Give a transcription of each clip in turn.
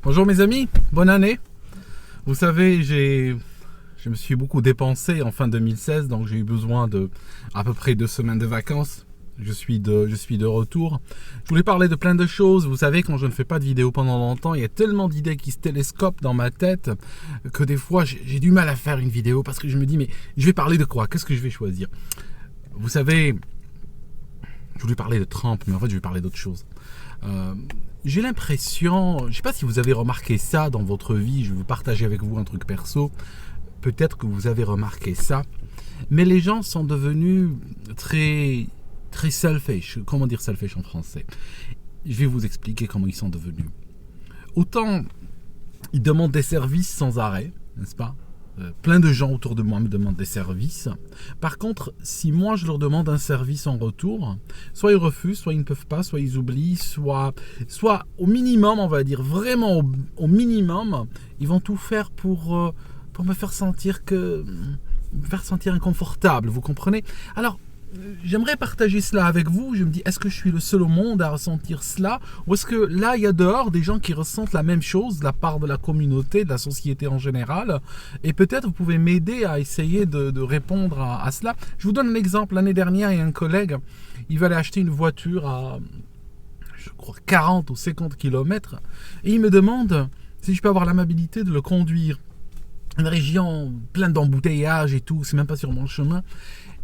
Bonjour mes amis, bonne année. Vous savez, je me suis beaucoup dépensé en fin 2016, donc j'ai eu besoin de à peu près 2 semaines de vacances. Je suis de retour. Je voulais parler de plein de choses. Vous savez, quand je ne fais pas de vidéo pendant longtemps, il y a tellement d'idées qui se télescopent dans ma tête que des fois j'ai du mal à faire une vidéo parce que je me dis, mais je vais parler de quoi? Qu'est-ce que je vais choisir? Vous savez, je voulais parler de Trump, mais en fait je vais parler d'autre chose. J'ai l'impression, je ne sais pas si vous avez remarqué ça dans votre vie, je vais vous partager avec vous un truc perso, peut-être que vous avez remarqué ça, mais les gens sont devenus très selfish. Comment dire selfish en français? Je vais vous expliquer comment ils sont devenus. Autant ils demandent des services sans arrêt, n'est-ce pas? Plein de gens autour de moi me demandent des services. Par contre, si moi je leur demande un service en retour, soit ils refusent, soit ils ne peuvent pas, soit ils oublient, soit au minimum, on va dire vraiment au minimum, ils vont tout faire pour me faire sentir inconfortable, vous comprenez? Alors, j'aimerais partager cela avec vous. Je me dis, est-ce que je suis le seul au monde à ressentir cela? Ou est-ce que là, il y a dehors des gens qui ressentent la même chose de la part de la communauté, de la société en général? Et peut-être vous pouvez m'aider à essayer de répondre à cela. Je vous donne un exemple. L'année dernière, il y a un collègue, il va aller acheter une voiture à, je crois, 40 ou 50 km. Et il me demande si je peux avoir l'amabilité de le conduire. Une région pleine d'embouteillages et tout, c'est même pas sur mon chemin.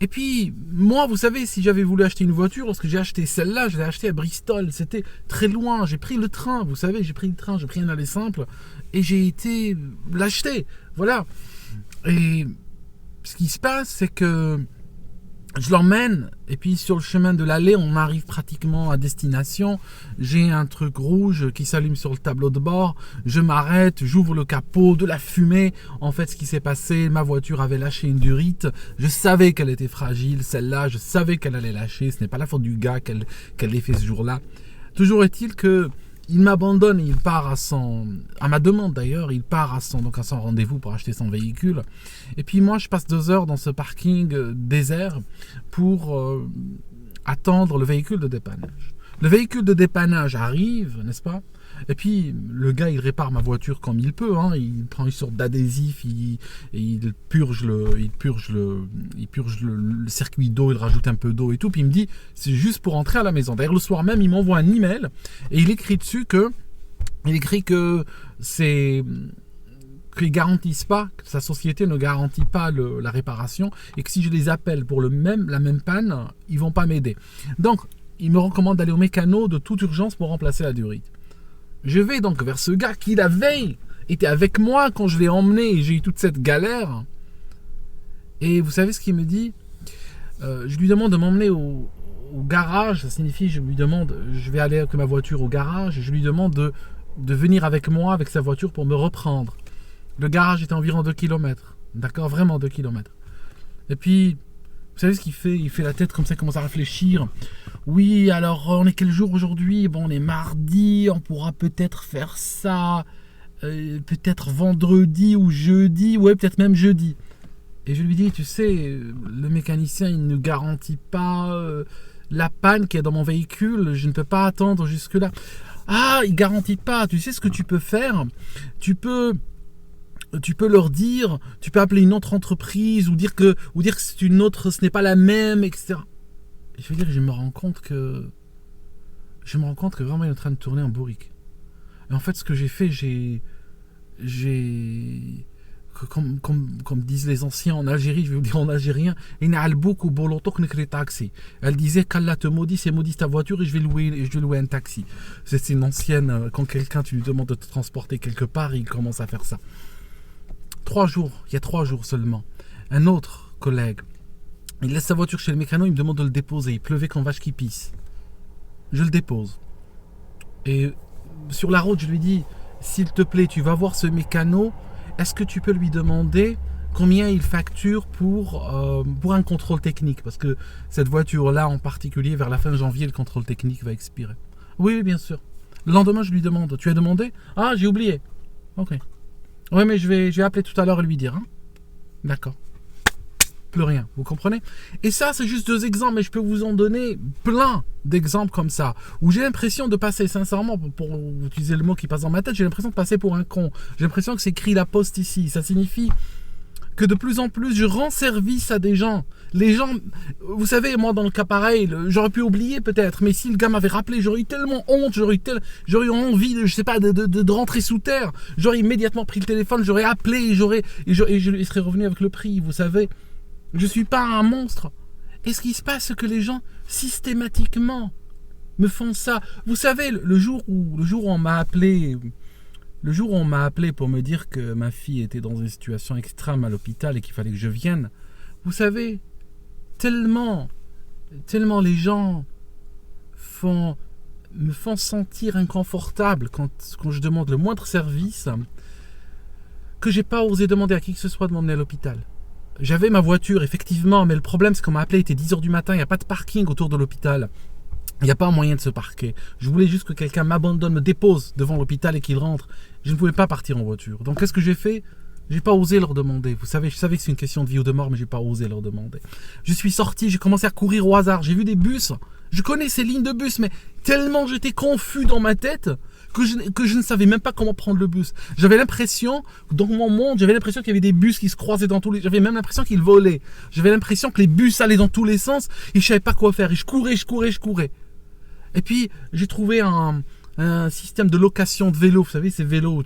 Et puis, moi, vous savez, si j'avais voulu acheter une voiture, lorsque j'ai acheté celle-là, je l'ai achetée à Bristol. C'était très loin. J'ai pris le train, vous savez, j'ai pris un aller simple et j'ai été l'acheter. Voilà. Et ce qui se passe, c'est que je l'emmène et puis sur le chemin de l'aller, on arrive pratiquement à destination. J'ai un truc rouge qui s'allume sur le tableau de bord. Je m'arrête, j'ouvre le capot, de la fumée. En fait, ce qui s'est passé, ma voiture avait lâché une durite. Je savais qu'elle était fragile, celle-là. Je savais qu'elle allait lâcher. Ce n'est pas la faute du gars qu'elle l'ait fait ce jour-là. Toujours est-il que il m'abandonne et il part à ma demande d'ailleurs, il part à son rendez-vous pour acheter son véhicule. Et puis moi, je passe 2 heures dans ce parking désert pour attendre le véhicule de dépannage. Le véhicule de dépannage arrive, n'est-ce pas? Et puis le gars, il répare ma voiture comme il peut. Il prend une sorte d'adhésif, il purge le circuit d'eau, il rajoute un peu d'eau et tout. Puis il me dit, c'est juste pour entrer à la maison. D'ailleurs, le soir même, il m'envoie un email et il écrit dessus que qu'ils garantissent pas, que sa société ne garantit pas la réparation et que si je les appelle pour la même panne, ils vont pas m'aider. Donc, il me recommande d'aller au mécano de toute urgence pour remplacer la durite. Je vais donc vers ce gars qui la veille était avec moi quand je l'ai emmené et j'ai eu toute cette galère. Et vous savez ce qu'il me dit? Je lui demande de m'emmener au garage. Ça signifie, je vais aller avec ma voiture au garage. Et je lui demande de venir avec moi, avec sa voiture pour me reprendre. Le garage était environ 2 km. D'accord, vraiment 2 km. Et puis, vous savez ce qu'il fait? Il fait la tête comme ça, il commence à réfléchir. Oui, alors on est quel jour aujourd'hui? Bon, on est mardi, on pourra peut-être faire ça, peut-être vendredi ou jeudi, ouais, peut-être même jeudi. Et je lui dis, tu sais, le mécanicien, il ne garantit pas la panne qu'il y a dans mon véhicule, je ne peux pas attendre jusque-là. Ah, il ne garantit pas, tu sais ce que tu peux faire? Tu peux leur dire, tu peux appeler une autre entreprise ou dire que c'est une autre, ce n'est pas la même, etc. Et je veux dire, je me rends compte que vraiment il est en train de tourner en bourrique. Et en fait, ce que j'ai fait, comme disent les anciens en Algérie, je vais vous dire en algérien, elle disait qu'Allah te maudit, c'est maudit ta voiture et je vais louer un taxi. C'est une ancienne, quand quelqu'un, tu lui demandes de te transporter quelque part, il commence à faire ça. Il y a 3 jours seulement, un autre collègue, il laisse sa voiture chez le mécano, il me demande de le déposer. Il pleuvait comme vache qui pisse. Je le dépose. Et sur la route, je lui dis, s'il te plaît, tu vas voir ce mécano, est-ce que tu peux lui demander combien il facture pour un contrôle technique? Parce que cette voiture-là, en particulier, vers la fin janvier, le contrôle technique va expirer. Oui, bien sûr. Le lendemain, je lui demande, tu as demandé? Ah, j'ai oublié. Ok. Oui, mais je vais appeler tout à l'heure et lui dire. D'accord. plus rien. Vous comprenez? Et ça, c'est juste 2 exemples, mais je peux vous en donner plein d'exemples comme ça, où j'ai l'impression de passer, sincèrement, pour utiliser le mot qui passe dans ma tête, j'ai l'impression de passer pour un con. J'ai l'impression que c'est écrit la poste ici. Ça signifie que de plus en plus, je rends service à des gens. Les gens, vous savez, moi, dans le cas pareil, j'aurais pu oublier peut-être, mais si le gars m'avait rappelé, j'aurais eu tellement honte, j'aurais eu envie, je sais pas, de rentrer sous terre. J'aurais immédiatement pris le téléphone, j'aurais appelé, et je serais revenu avec le prix, vous savez. Je suis pas un monstre. Et ce qui se passe, c'est que les gens, systématiquement, me font ça. Vous savez, le jour où on m'a appelé... Le jour où on m'a appelé pour me dire que ma fille était dans une situation extrême à l'hôpital et qu'il fallait que je vienne, vous savez, tellement les gens me font sentir inconfortable quand je demande le moindre service, que j'ai pas osé demander à qui que ce soit de m'emmener à l'hôpital. J'avais ma voiture, effectivement, mais le problème, c'est qu'on m'a appelé, il était 10h du matin, il n'y a pas de parking autour de l'hôpital. Il n'y a pas moyen de se parquer. Je voulais juste que quelqu'un m'abandonne, me dépose devant l'hôpital et qu'il rentre. Je ne pouvais pas partir en voiture. Donc qu'est-ce que j'ai fait? J'ai pas osé leur demander. Vous savez, je savais que c'est une question de vie ou de mort, mais j'ai pas osé leur demander. Je suis sorti, j'ai commencé à courir au hasard. J'ai vu des bus. Je connais ces lignes de bus, mais tellement j'étais confus dans ma tête que je ne savais même pas comment prendre le bus. J'avais l'impression, dans mon monde, j'avais l'impression qu'il y avait des bus qui se croisaient dans tous les... J'avais même l'impression qu'ils volaient. J'avais l'impression que les bus allaient dans tous les sens et je savais pas quoi faire. Et je courais. Et puis, j'ai trouvé un système de location de vélo. Vous savez, ces vélos.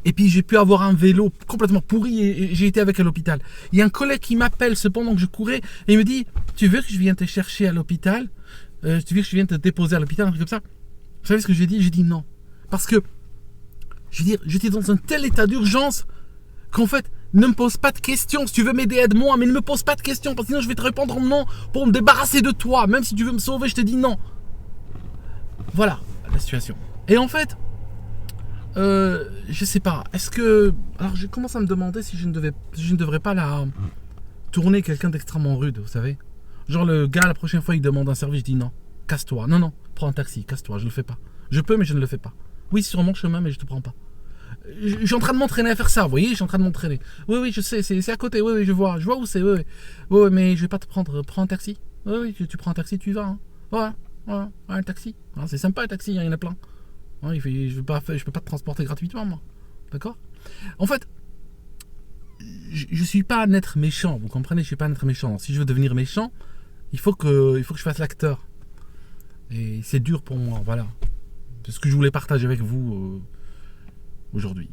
Et puis, j'ai pu avoir un vélo complètement pourri et j'ai été avec à l'hôpital. Il y a un collègue qui m'appelle cependant que je courais et il me dit, tu veux que je vienne te chercher à l'hôpital? Tu veux que je vienne te déposer à l'hôpital? Un truc comme ça. Vous savez ce que j'ai dit? J'ai dit non. Parce que, je veux dire, j'étais dans un tel état d'urgence qu'en fait, ne me pose pas de questions. Si tu veux m'aider, aide-moi, mais ne me pose pas de questions parce que sinon je vais te répondre non pour me débarrasser de toi. Même si tu veux me sauver, je te dis non. Voilà la situation. Et en fait, je sais pas. Est-ce que... Alors je commence à me demander si je ne devrais pas la tourner quelqu'un d'extrêmement rude, vous savez. Genre le gars, la prochaine fois, il demande un service, je dis non. Casse-toi. Non, prends un taxi, casse-toi, je le fais pas. Je peux, mais je ne le fais pas. Oui, sur mon chemin, mais je te prends pas. Je suis en train de m'entraîner à faire ça, vous voyez, je suis en train de m'entraîner. Oui, je sais, c'est à côté, oui, je vois où c'est, oui, mais je vais pas te prendre, prends un taxi. Oui, tu prends un taxi, tu y vas, hein. Ouais, un taxi. C'est sympa un taxi, il y en a plein. Je peux pas te transporter gratuitement, moi. D'accord? En fait, je suis pas un être méchant, vous comprenez? Je suis pas un être méchant. Si je veux devenir méchant, il faut que je fasse l'acteur. Et c'est dur pour moi, voilà. C'est ce que je voulais partager avec vous aujourd'hui.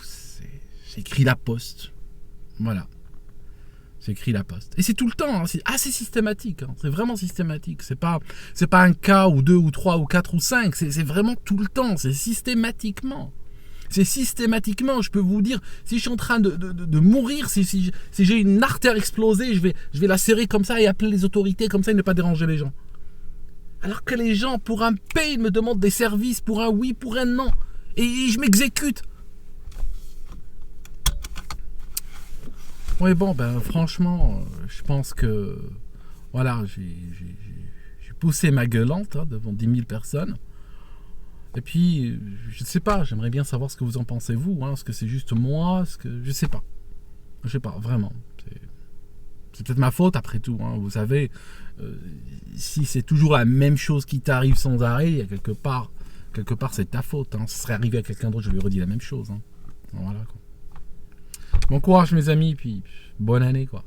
C'est écrit la poste. Voilà. C'est écrit la poste. Et c'est tout le temps, c'est assez systématique. C'est vraiment systématique. C'est pas un cas ou 2 ou 3 ou 4 ou 5. C'est vraiment tout le temps. C'est systématiquement. C'est systématiquement, je peux vous dire, si je suis en train de mourir, si j'ai une artère explosée, je vais la serrer comme ça et appeler les autorités comme ça et ne pas déranger les gens. Alors que les gens, pour un paye, ils me demandent des services, pour un oui, pour un non. Et je m'exécute. Oui, bon, franchement, je pense que, voilà, j'ai poussé ma gueulante devant 10 000 personnes. Et puis, je ne sais pas, j'aimerais bien savoir ce que vous en pensez, vous. Est-ce que c'est juste moi? Je ne sais pas. Je ne sais pas, vraiment. C'est peut-être ma faute, après tout. Vous savez, si c'est toujours la même chose qui t'arrive sans arrêt, il y a quelque part, c'est ta faute. Ça serait arrivé à quelqu'un d'autre, je lui redis la même chose. Voilà, quoi. Bon courage mes amis, puis bonne année quoi.